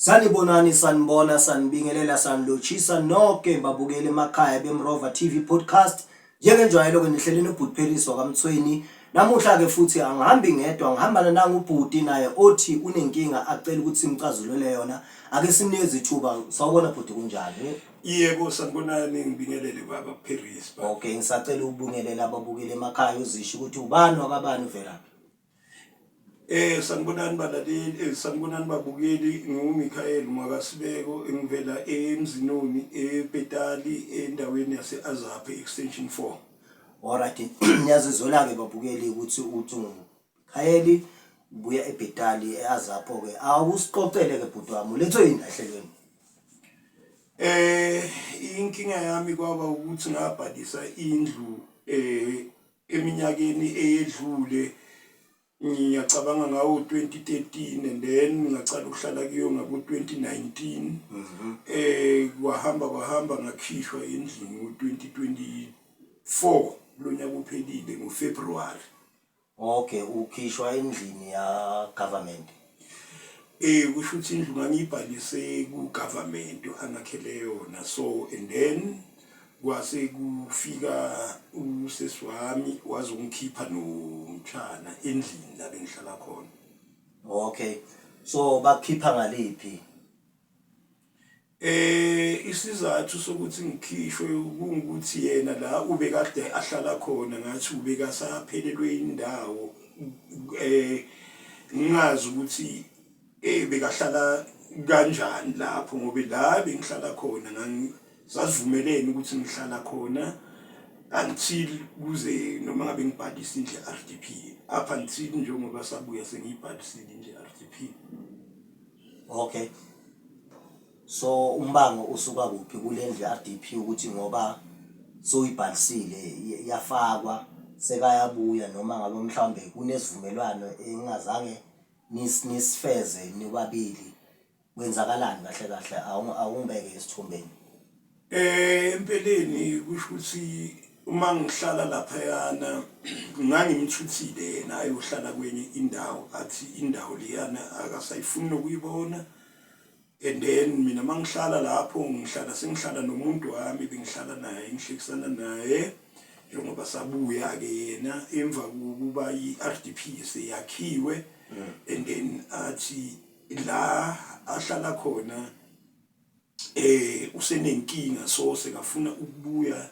Sanibonani sanibona sanibingelela sanilotshisa nonke babukele emakhaya beMrova TV podcast. Njengenjwayelo ke nihlele nobhuti Pheliswa kaMthweni. Namuhla ke futhi angihambi ngedwa, ngihambana nangubhuti naye othi unenkinga acela ukuthi simcazulule yona. Ake sinikeze ithuba. Sawubona bhuti kunjani? Yebo sanibonani ngibingelele baba Pheliswa. Okay, ngisacela ukubingelela ababukele emakhaya uzisho ukuthi ubani wakabani uvela. Sanibonani balaleli, sanibonani babukeli, nguMichael Mwakasibeko engivela eMzinoni ePetali endaweni yase-Azaphe extension 4. Alright, niyazizwela ke babukeli ukuthi Khayeli buya ePetali eAzapho ke. Awusiqoqele ke bhuti wami, letho yini ehlelweni? Inkinga yami kwaba ukuthi ngabhalisa indlu eminyakeni eyedlule. Ngiyacabanga ngawo 2013 and then ngacala ukuhlala kuyo ngabo 2019. Kwahamba ngakhishwa endlini ngo 2024 lo nyaka uphelile ngoFebruary. Okay, ukhishwa endlini ya government. Kusho ukuthi indlu ngangiyibhalise ku government angakhele yona, so and then kwase kufika usesi wami wazongikhipha nomtshana endlini la bengihlala khona. Okay, so bakhipha ngaliphi? Isizathu sokuthi ngikhishwe ukuthi yena la ubekade ahlala khona ngathi ubekasaphelelwe indawo, ngingazi ukuthi bekahlala kanjani lapho ngoba la bengihlala khona sasivumelene ukuthi ngihlala khona until kuze noma ngabe ngibhalisa indle RDP, up until njengoba sabuya sengiyibhalisile indle RDP. Okay, so umbango usuka kuphi kule ndle RDP ukuthi ngoba soyibhalisile yafakwa sekayabuya noma ngabe mhlambe kunesivumelwano engazange nisifeze nibabili, kwenzakalani kahle kahle? Awungibeke esithombeni. Empeleni kusho ukuthi uma ngihlala lapha yana ngangimthuthile yena ayohlala kwenye indawo, athi indawo liyana akasayifuni nokuyibona. And then mina mangihlala lapho sengihlala nomuntu wami bengihlala naye ngihlekisana naye njengoba sabuya ke yena emva kokuba iRDP seyakhiwe. And then athi la ahlala khona usenenkinga, so sekafuna ukubuya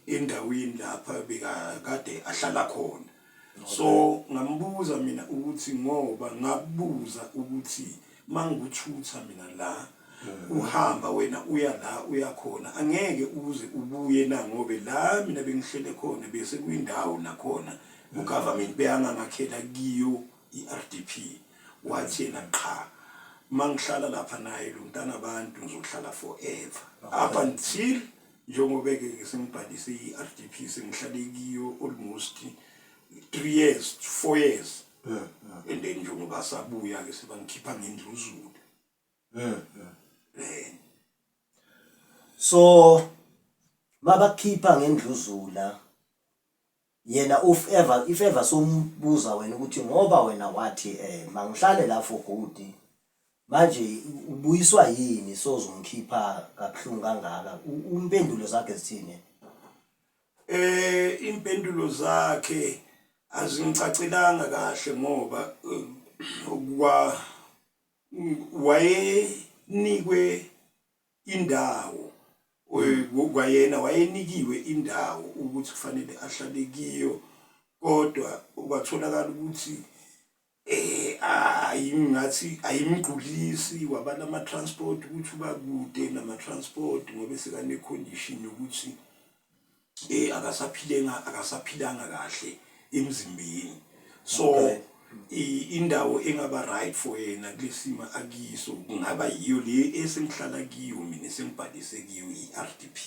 endaweni lapha bekade ahlala khona. So ngambuza mina ukuthi ngoba ngabuza ukuthi mangikuthutha mina la uhamba wena uya la uyakhona angeke uze ubuye na ngobe la mina bengihlele khona bese kuyindawo nakhona ugovernment beyangangakhela kiyo iRDP. Wathi yena cha, mangihlala lapha naye lo mntana abantu ngizohlala forever, up until njengoba ke sengibhalise iRDP sengihlale kiyo almost 3 years 4 years. And then njengoba sabuya ke sebangikhipha ngendluzulu. So mabakhipha ngendluzula yena if ever sombuza wena ukuthi ngoba wena wathi mangihlale la for good manje ubuyiswa yini sozongikhipha kabuhlungu kangaka, umpendulo zakhe zithini? Impendulo zakhe azingicacelanga kahle ngoba wayenikwe indawo, kwayena wayenikiwe indawo ukuthi kufanele ahlale kiyo, kodwa kwatholakala ukuthi ayingathi ayimgqulisi wabala ama-transport ukuthi uba kude nama-transport ngoba sekane-condition yokuthi akasaphilanga kahle emzimbeni. So indawo engaba right for yena kulesima akiso kungaba yiyo le esengihlala kiyo mina sengibhalise kiyo iRDP.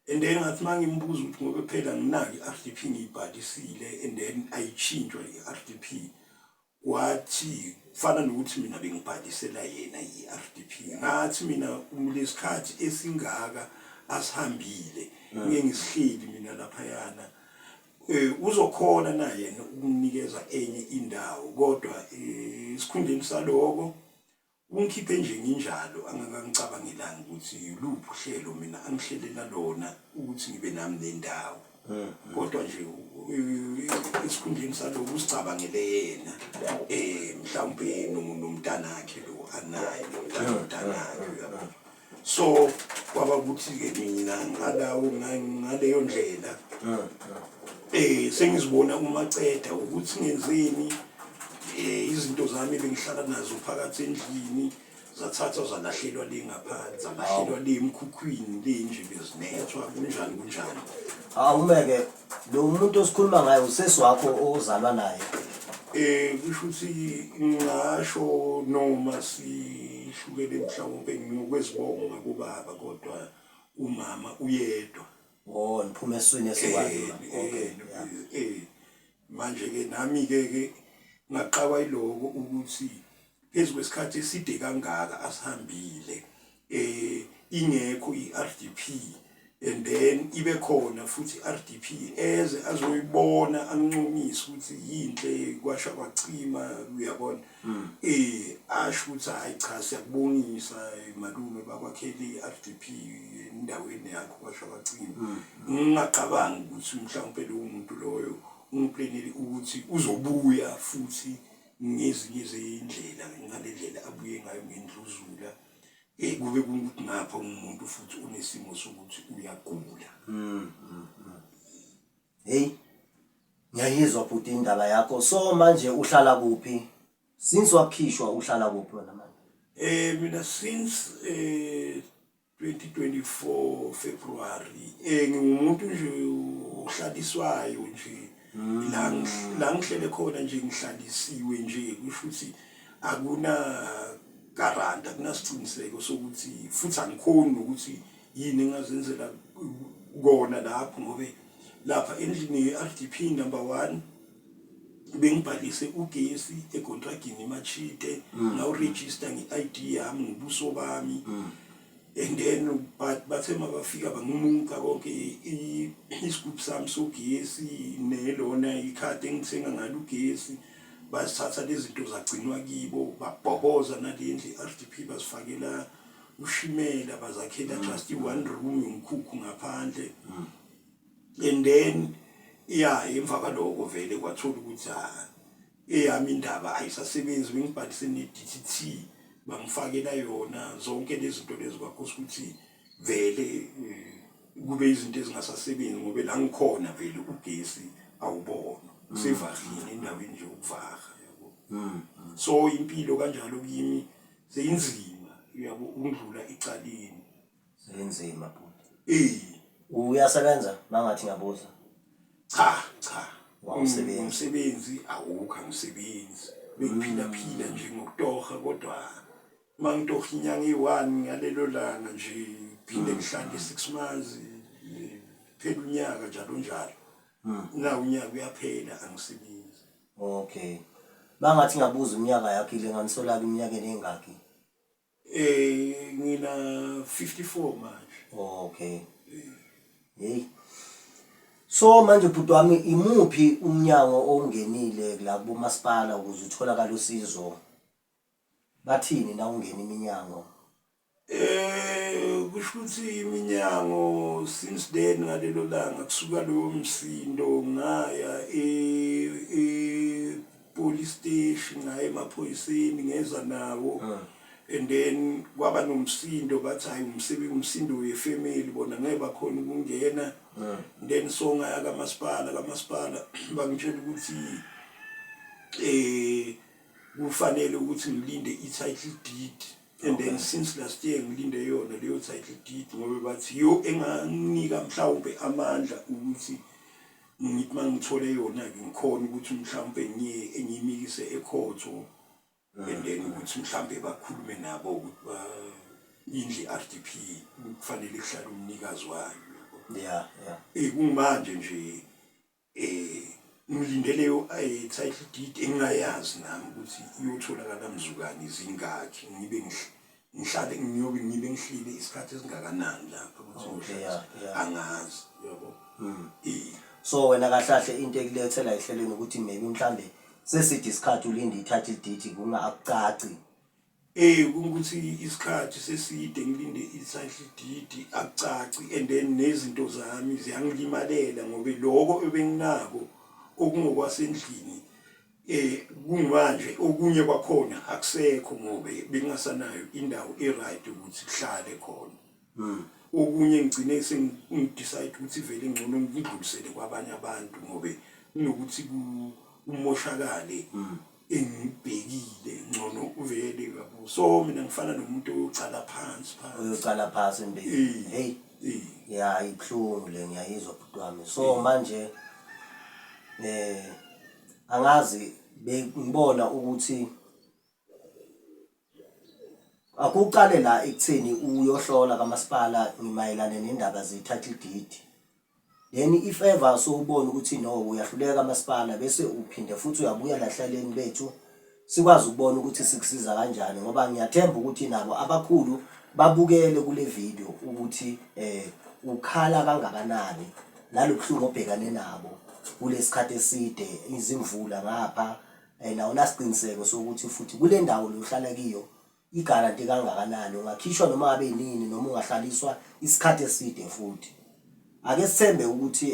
And then ngathi mangimbuza ukuthi ngoba phela nginaki iRDP ngiyibhalisile and then ayitshintshwa iRDP, wathi kufana nokuthi mina bengibhalisela yena iRDP. Ngathi mina lesikhathi esingaka asihambile ngeke ngisihleli mina lapha yana uzokhona naye ukunikeza enye indawo, kodwa isikhundleni saloko ungikhiphe nje nginjalo angangicabangilanga ukuthi luphi uhlelo mina angihlelela lona ukuthi ngibe nami nendawo kodwa nje esikhundleni saloko usicabangele yena mhlawumbe nomntanakhe lo anaye umntanakhe uyabo. So kwaba ukuthi ke mina ngaleyo ndlela sengizibona uma ceda ukuthi ngenzeni izinto zami bengihlala nazo phakathi endlini zathathwa zalahlelwa le ngaphansi zalahlelwa le emkhukhwini le nje bezinethwa kunjani. Awumeke lo muntu osikhuluma ngaye usesi wakho ozalwa naye. Kusho ukuthi ngisho noma sihlukele mhlawumbe ngokwezibongo kubaba kodwa umama uyedwa. Niphume eswini esikwani. Okay. Manje ke nami ke ngaqawa iloko ukuthi phezu kwesikhathi eside kangaka asihambile ingekho iRDP and then ibe khona futhi iRDP eze azoyibona ancumise ukuthi yinhle kwasha kwacima uyabona asho ukuthi hayi cha siyakubonisa malume bakwakhele iRDP endaweni yakho kwasha kwacima. Ngingaqabangi ukuthi mhlawumbe lo muntu loyo ungiplanele ukuthi uzobuya futhi ngezinye izindlela ngale ndlela abuye ngayo ngendluzula kube ukuthi ngapha umuntu futhi unesimo sokuthi uyagula. Hey ngiyayizwa futhi indaba yakho. So manje uhlala kuphi? Since wakhishwa uhlala kuphi wena manje? Mina since 2024 February ngingumuntu nje uhlaliswayo nje la ngihlele khona nje ngihlalisiwe nje kusho ukuthi akuna garanta kunasiqiniseko sokuthi futhi angikhoni ukuthi yini engazenzela kona lapho ngobe lapha endlini yeRDP number 1 bengibhalise ugesi econtractini eMachite now register ngeID yami ngobuso bami and then bathe mabafika bangimunca konke isigubhu sami sogesi nelona ikhadi engithenga ngalo ugesi basithatha lezi zinto zagcinwa kibo babhoboza nalendle iRDP basifakela ushimela bazakhela just one room yomkhukhu ngaphandle and then emva kwaloko vele kwathola ukuthi eyami indaba ayisasebenzi bengibhalise neDTT bangifakela yona zonke lezi zinto lezi kwakhosa ukuthi vele kube izinto ezingasasebenzi ngoba la ngikhona vele ugesi awubona sevahini endaweni nje ukuvaha yabo. So impilo kanjalo kimi seyinzima uyabo ungidlula icaleni seyinzima futhi. Uyasebenza mangathi ngabuza? Cha umsebenzi awukho ngisebenzi bengiphila nje ngokutoha kodwa mangitoha inyanga e1 ngalelo langa nje phinde ngihlale 6 months phela unyaka njalo na unyaka uyaphela angisebenzi. Okay. Bangathi ngabuza iminyaka yakhe ile nganisola iminyakeni engaki? Ngina 54 manje. Okay. Hey. So manje bhuti wami imuphi umnyango ongenile la kubo masipala ukuze utholakala usizo? Bathini na ungena iminyango? Kusho ukuthi iminyango since then ngalelo langa kusuka lo msindo ngaya police station ngaya emaphoyiseni ngeza nawo and then kwaba nomsindo bathi hayi umsindo wefamily bona ngeke bakhona ukungena then ngaya kamasipala bangitshela ukuthi kufanele ukuthi ngilinde i-title deed and then since last year ngilinde yona leyo title deed ngoba bathi yo enganika mhlawumbe amandla ukuthi ngithi mangithole yona ngikhona ukuthi mhlawumbe ngiyimikise ekhotho and then ukuthi mhlawumbe bakhulume nabo ukuthi indle iRDP kufanele kuhlale umnikazi wayo. Kumanje nje ngilindele yo title deed engayazi nami ukuthi iyotholakala mzukani izingaki ngibe ngihlile isikhathi esingakanani lapha ukuthi angazi yabo. So wena kahlahle into ekulethela ihlelweni ukuthi maybe mhlambe sesithi isikhathi ulinde i-title deed kunga akucaci. ukuthi isikhathi seside ngilinde i-cycle deed akucaci and then nezinto zami ziyangilimalela ngoba lokho ebenginako okungokwasendlini kumanje okunye kwakhona akusekho ngoba bengasanayo indawo e-right ukuthi kuhlale khona. Okunye ngigcine sengidecide ukuthi vele ngcono ngidlulisele kwabanye abantu ngoba kunokuthi kumoshakale engibhekile ngcono uvele yabo. So mina ngifana nomuntu ocala phansi uyocala phansi embeki. Hey ya ibhlungu le ngiyayizwa bhuti wami. So manje angazi ngibona ukuthi akuqale la ekutheni uyohlola kamasipala ngimayelana nendaba ze-title deed. Then if ever so ubona ukuthi no uyahluleka kamasipala bese uphinde futhi uyabuya lahlaleni bethu sikwazi ukubona ukuthi sikusiza kanjani ngoba ngiyathemba ukuthi nabo abakhulu babukele kule video ukuthi ukhala kangakanani nalobhlungu obhekane nabo kulesikhathi eside izimvula ngapha nawo nasiqiniseko sokuthi futhi kule ndawo lohlala kiyo igaranti kangakanani ungakhishwa noma abe nini noma ungahlaliswa isikhathi eside futhi. Ake sithembe ukuthi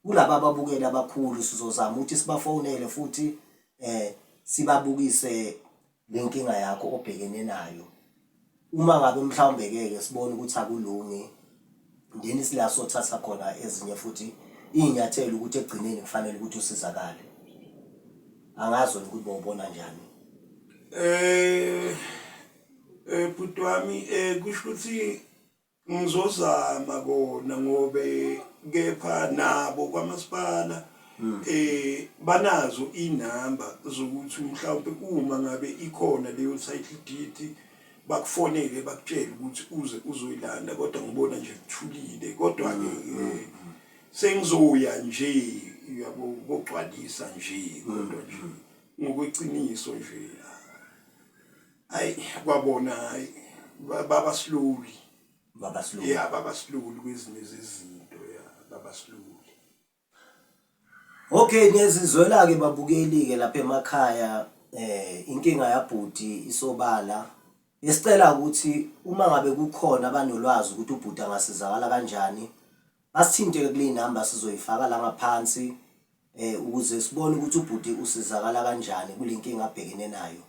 kulabo ababukela abakhulu sizozama ukuthi sibafonele futhi sibabukise lenkinga yakho obhekene nayo. Uma ngabe mhlawumbe ke sibone ukuthi akulungi then sila sothatha khona ezinye futhi inyathelo ukuthi egcineni kufanele ukuthi usizakale. Angazi ukuthi bawubona njani. Bhuti wami kusho ukuthi ngizozama kona ngobe kepha nabo kwamasipala banazo inamba zokuthi mhlawumbe uma ngabe ikhona leyo title deed bakufonele bakutshela ukuthi uze uzoyilanda kodwa ngibona nje kuthulile kodwa ke sengizoya nje yabo bogcwalisa nje kodwa nje ngokweqiniso nje hayi kwabona baba slowly yeah baba slowly kwezinye izinto yeah baba slowly. Okay ngiyazizwela ke babukeli ke lapha emakhaya inkinga yabhuti isobala esicela ukuthi uma ngabe kukhona abanolwazi ukuthi ubhuti angasizakala kanjani asithinte kule number sizoyifaka la ngaphansi ukuze sibone ukuthi ubhuti usizakala kanjani kule nkinga abhekene nayo.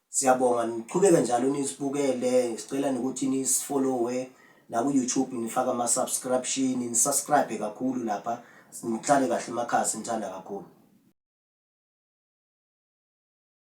Siyabonga niqhubeke njalo nisibukele sicela ukuthi nisifollowe na ku YouTube nifaka ama subscription nisubscribe kakhulu lapha sihlale kahle emakhaya sithanda kakhulu.